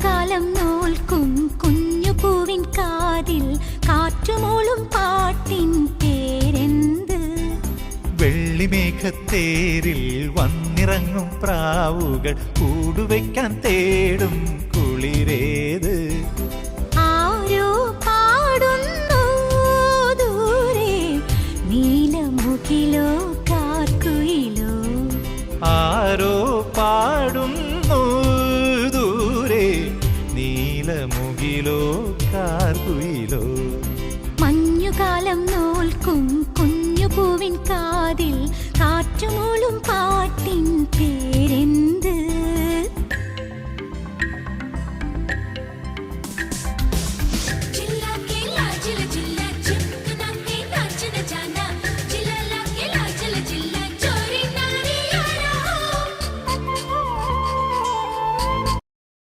കാലം നോൽക്കും കുഞ്ഞു പൂവിൻ കാതിൽ കാറ്റുമൂളും പാട്ടിൻ പേരെന്ത്? വെള്ളിമേഘത്തേരിൽ വന്നിറങ്ങും പ്രാവുകൾ കൂടുവയ്ക്കാൻ തേടും